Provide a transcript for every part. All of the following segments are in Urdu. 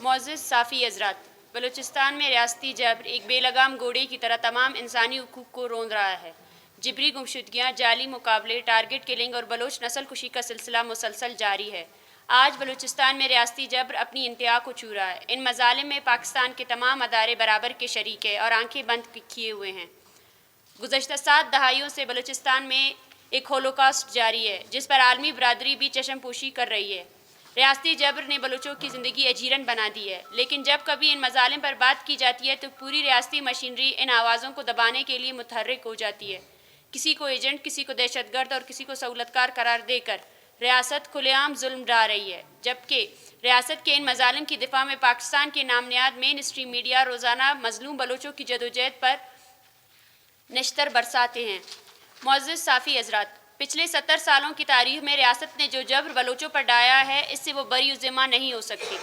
معزز صافی حضرات، بلوچستان میں ریاستی جبر ایک بے لگام گھوڑے کی طرح تمام انسانی حقوق کو روند رہا ہے۔ جبری گمشدگیاں، جعلی مقابلے، ٹارگٹ کلنگ اور بلوچ نسل کشی کا سلسلہ مسلسل جاری ہے۔ آج بلوچستان میں ریاستی جبر اپنی انتہا کو چھو رہا ہے۔ ان مظالم میں پاکستان کے تمام ادارے برابر کے شریک ہیں اور آنکھیں بند کیے ہوئے ہیں۔ گزشتہ 7 دہائیوں سے بلوچستان میں ایک ہولوکاسٹ جاری ہے، جس پر عالمی برادری بھی چشم پوشی کر رہی ہے۔ ریاستی جبر نے بلوچوں کی زندگی اجیرن بنا دی ہے، لیکن جب کبھی ان مظالم پر بات کی جاتی ہے تو پوری ریاستی مشینری ان آوازوں کو دبانے کے لیے متحرک ہو جاتی ہے۔ کسی کو ایجنٹ، کسی کو دہشت گرد اور کسی کو سہولتکار قرار دے کر ریاست کھلے عام ظلم ڈھا رہی ہے، جبکہ ریاست کے ان مظالم کی دفاع میں پاکستان کے نام نہاد مین اسٹریم میڈیا روزانہ مظلوم بلوچوں کی جدوجہد پر نشتر برساتے ہیں۔ معزز صافی حضرات، پچھلے 70 سالوں کی تاریخ میں ریاست نے جو جبر بلوچوں پر ڈھایا ہے، اس سے وہ بری ذمہ نہیں ہو سکتی۔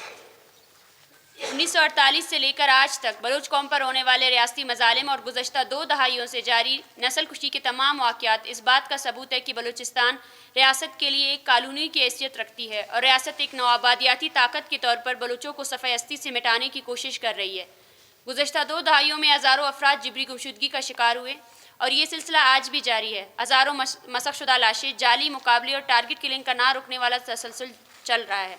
1948 سے لے کر آج تک بلوچ قوم پر ہونے والے ریاستی مظالم اور گزشتہ 2 دہائیوں سے جاری نسل کشی کے تمام واقعات اس بات کا ثبوت ہے کہ بلوچستان ریاست کے لیے ایک کالونی کی حیثیت رکھتی ہے اور ریاست ایک نوآبادیاتی طاقت کے طور پر بلوچوں کو صفحہ ہستی سے مٹانے کی کوشش کر رہی ہے۔ گزشتہ 2 دہائیوں میں ہزاروں افراد جبری گمشدگی کا شکار ہوئے اور یہ سلسلہ آج بھی جاری ہے۔ ہزاروں مسخ شدہ لاشیں، جعلی مقابلے اور ٹارگٹ کلنگ کا نہ رکنے والا تسلسل چل رہا ہے۔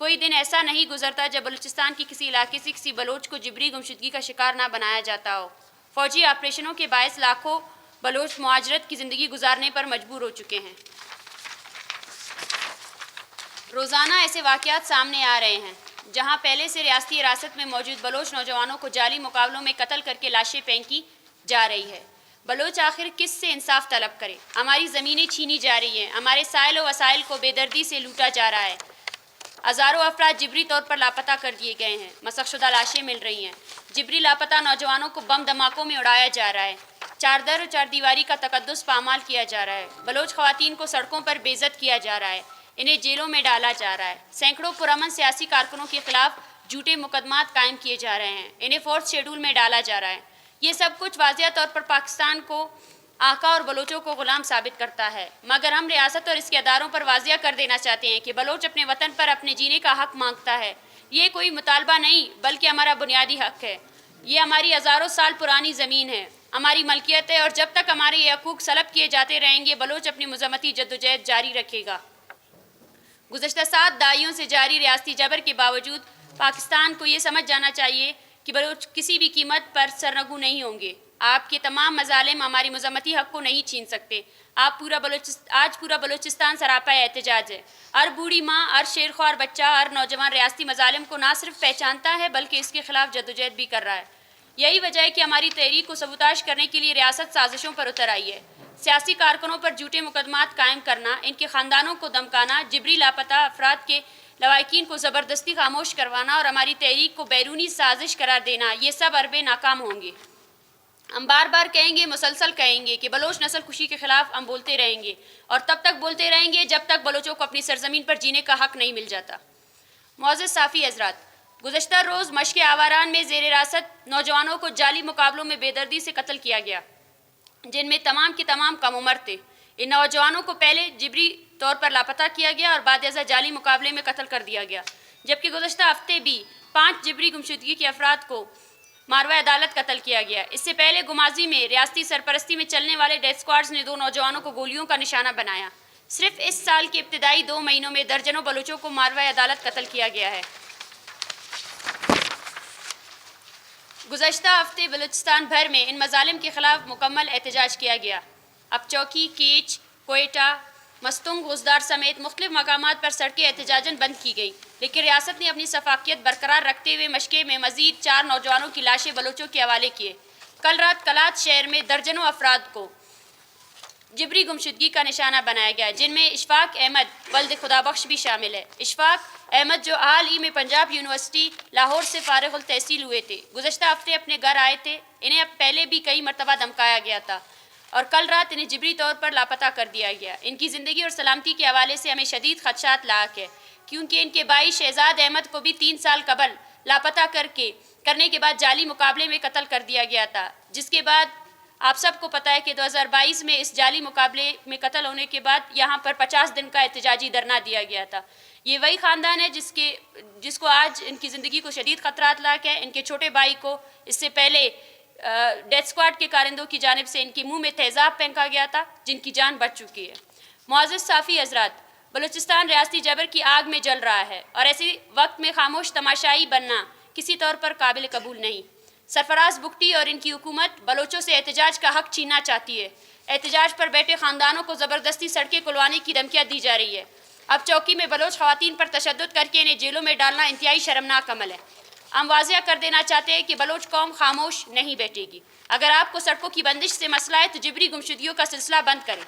کوئی دن ایسا نہیں گزرتا جب بلوچستان کی کسی علاقے سے کسی بلوچ کو جبری گمشدگی کا شکار نہ بنایا جاتا ہو۔ فوجی آپریشنوں کے باعث لاکھوں بلوچ مہاجرت کی زندگی گزارنے پر مجبور ہو چکے ہیں۔ روزانہ ایسے واقعات سامنے آ رہے ہیں جہاں پہلے سے ریاستی حراست میں موجود بلوچ نوجوانوں کو جعلی مقابلوں میں قتل کر کے لاشیں پھینکی جا رہی ہے۔ بلوچ آخر کس سے انصاف طلب کرے؟ ہماری زمینیں چھینی جا رہی ہیں، ہمارے سائل و وسائل کو بے دردی سے لوٹا جا رہا ہے۔ ہزاروں افراد جبری طور پر لاپتہ کر دیے گئے ہیں، مسخ شدہ لاشیں مل رہی ہیں۔ جبری لاپتہ نوجوانوں کو بم دھماکوں میں اڑایا جا رہا ہے۔ چاردر و چار دیواری کا تقدس پامال کیا جا رہا ہے۔ بلوچ خواتین کو سڑکوں پر بے عزت کیا جا رہا ہے، انہیں جیلوں میں ڈالا جا رہا ہے۔ سینکڑوں پرامن سیاسی کارکنوں کے خلاف جھوٹے مقدمات قائم کیے جا رہے ہیں، انہیں 4th شیڈول میں ڈالا جا رہا ہے۔ یہ سب کچھ واضح طور پر پاکستان کو آقا اور بلوچوں کو غلام ثابت کرتا ہے، مگر ہم ریاست اور اس کے اداروں پر واضح کر دینا چاہتے ہیں کہ بلوچ اپنے وطن پر اپنے جینے کا حق مانگتا ہے۔ یہ کوئی مطالبہ نہیں بلکہ ہمارا بنیادی حق ہے۔ یہ ہماری ہزاروں سال پرانی زمین ہے، ہماری ملکیت ہے، اور جب تک ہمارے یہ حقوق سلب کیے جاتے رہیں گے بلوچ اپنی مذمتی جدوجہد جاری رکھے گا۔ گزشتہ 7 دہائیوں سے جاری ریاستی جبر کے باوجود پاکستان کو یہ سمجھ جانا چاہیے کہ بلوچ کسی بھی قیمت پر سرنگو نہیں ہوں گے۔ آپ کے تمام مظالم ہماری مذمتی حق کو نہیں چھین سکتے۔ آج پورا بلوچستان سراپا احتجاج ہے۔ ہر بوڑھی ماں، ہر شیرخوار بچہ، ہر نوجوان ریاستی مظالم کو نہ صرف پہچانتا ہے بلکہ اس کے خلاف جدوجہد بھی کر رہا ہے۔ یہی وجہ ہے کہ ہماری تحریک کو سبوتاژ کرنے کے لیے ریاست سازشوں پر اتر آئی ہے۔ سیاسی کارکنوں پر جھوٹے مقدمات قائم کرنا، ان کے خاندانوں کو دھمکانا، جبری لاپتہ افراد کے لواحقین کو زبردستی خاموش کروانا اور ہماری تحریک کو بیرونی سازش قرار دینا، یہ سب حربے ناکام ہوں گے۔ ہم بار بار کہیں گے، مسلسل کہیں گے کہ بلوچ نسل کشی کے خلاف ہم بولتے رہیں گے اور تب تک بولتے رہیں گے جب تک بلوچوں کو اپنی سرزمین پر جینے کا حق نہیں مل جاتا۔ معزز صافی حضرات، گزشتہ روز مشق آواران میں زیر حراست نوجوانوں کو جعلی مقابلوں میں بے دردی سے قتل کیا گیا، جن میں تمام کے تمام کم عمر تھے۔ ان نوجوانوں کو پہلے جبری طور پر لاپتہ کیا گیا اور بعد ازاں جعلی مقابلے میں قتل کر دیا گیا، جبکہ گزشتہ ہفتے بھی 5 جبری گمشدگی کے افراد کو ماروہ عدالت قتل کیا گیا۔ اس سے پہلے گمازی میں ریاستی سرپرستی میں چلنے والے ڈیتھ اسکواڈز نے 2 نوجوانوں کو گولیوں کا نشانہ بنایا۔ صرف اس سال کے ابتدائی 2 مہینوں میں درجنوں بلوچوں کو ماروہ عدالت قتل کیا گیا ہے۔ گزشتہ ہفتے بلوچستان بھر میں ان مظالم کے خلاف مکمل احتجاج کیا گیا۔ اب چوکی، کیچ، کوئٹہ، مستنگ، غوزدار سمیت مختلف مقامات پر سڑکیں احتجاجاً بند کی گئیں، لیکن ریاست نے اپنی شفافیت برقرار رکھتے ہوئے مشقے میں مزید 4 نوجوانوں کی لاشیں بلوچوں کے حوالے کیے۔ کل رات کلات شہر میں درجنوں افراد کو جبری گمشدگی کا نشانہ بنایا گیا، جن میں اشفاق احمد ولد خدا بخش بھی شامل ہے۔ اشفاق احمد جو حال ہی میں پنجاب یونیورسٹی لاہور سے فارغ التحصیل ہوئے تھے، گزشتہ ہفتے اپنے گھر آئے تھے۔ انہیں اب پہلے بھی کئی مرتبہ دھمکایا گیا تھا اور کل رات انہیں جبری طور پر لاپتہ کر دیا گیا۔ ان کی زندگی اور سلامتی کے حوالے سے ہمیں شدید خدشات لاحق ہے، کیونکہ ان کے بھائی شہزاد احمد کو بھی 3 سال قبل لاپتہ کرنے کے بعد جعلی مقابلے میں قتل کر دیا گیا تھا، جس کے بعد آپ سب کو پتہ ہے کہ 2022 میں اس جعلی مقابلے میں قتل ہونے کے بعد یہاں پر 50 دن کا احتجاجی دھرنا دیا گیا تھا. یہ وہی خاندان ہے جس کو آج ان کی زندگی کو شدید خطرات لاحق ہے. ان کے چھوٹے بھائی کو اس سے پہلے ڈیتھ اسکواڈ کے کارندوں کی جانب سے ان کے منہ میں تیزاب پھینکا گیا تھا جن کی جان بچ چکی ہے. معزز صحافی حضرات، بلوچستان ریاستی جبر کی آگ میں جل رہا ہے اور ایسے وقت میں خاموش تماشائی بننا کسی طور پر قابل قبول نہیں. سرفراز بگٹی اور ان کی حکومت بلوچوں سے احتجاج کا حق چھیننا چاہتی ہے. احتجاج پر بیٹھے خاندانوں کو زبردستی سڑکیں کھلوانے کی دھمکیاں دی جا رہی ہے. اب چوکی میں بلوچ خواتین پر تشدد کر کے انہیں جیلوں میں ڈالنا انتہائی شرمناک عمل ہے. ہم واضح کر دینا چاہتے ہیں کہ بلوچ قوم خاموش نہیں بیٹھے گی. اگر آپ کو سڑکوں کی بندش سے مسئلہ ہے تو جبری گمشدگیوں کا سلسلہ بند کریں.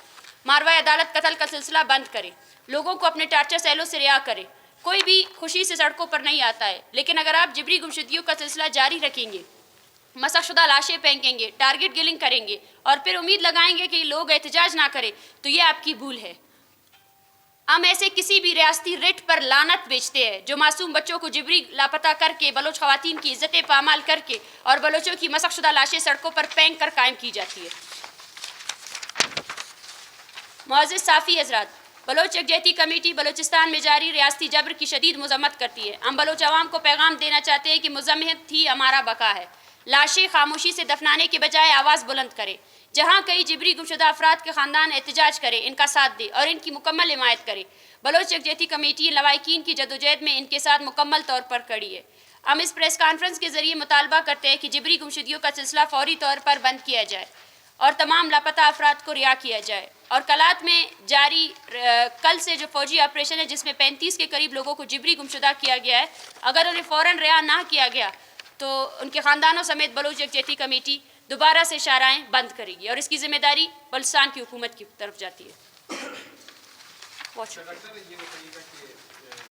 ماروائے عدالت قتل کا سلسلہ بند کریں. لوگوں کو اپنے ٹارچر سیلوں سے رہا کریں. کوئی بھی خوشی سے سڑکوں پر نہیں آتا ہے، لیکن اگر آپ جبری گمشدگیوں کا سلسلہ جاری رکھیں گے، مسخ شدہ لاشیں پھینکیں گے، ٹارگٹ کلنگ کریں گے اور پھر امید لگائیں گے کہ لوگ احتجاج نہ کریں، تو یہ آپ کی بھول ہے. ہم ایسے کسی بھی ریاستی رٹ پر لعنت بیچتے ہیں جو معصوم بچوں کو جبری لاپتہ کر کے، بلوچ خواتین کی عزتیں پامال کر کے اور بلوچوں کی مسخ شدہ لاشیں سڑکوں پر پھینک کر قائم کی جاتی ہے. معزز صحافی حضرات، بلوچ یکجہتی کمیٹی بلوچستان میں جاری ریاستی جبر کی شدید مذمت کرتی ہے. ہم بلوچ عوام کو پیغام دینا چاہتے ہیں کہ مذمت ہی ہمارا بقا ہے. لاشیں خاموشی سے دفنانے کے بجائے آواز بلند کریں. جہاں کئی جبری گمشدہ افراد کے خاندان احتجاج کریں، ان کا ساتھ دیں اور ان کی مکمل حمایت کریں. بلوچ یکجہتی کمیٹی لواحقین کی جدوجہد میں ان کے ساتھ مکمل طور پر کھڑی ہے. ہم اس پریس کانفرنس کے ذریعے مطالبہ کرتے ہیں کہ جبری گمشدگیوں کا سلسلہ فوری طور پر بند کیا جائے اور تمام لاپتہ افراد کو رہا کیا جائے. اور کلات میں جاری کل سے جو فوجی آپریشن ہے جس میں 35 کے قریب لوگوں کو جبری گمشدہ کیا گیا ہے، اگر انہیں فوراً رہا نہ کیا گیا تو ان کے خاندانوں سمیت بلوچ یکجہتی کمیٹی دوبارہ سے شاہراہیں بند کرے گی اور اس کی ذمہ داری بلوچستان کی حکومت کی طرف جاتی ہے.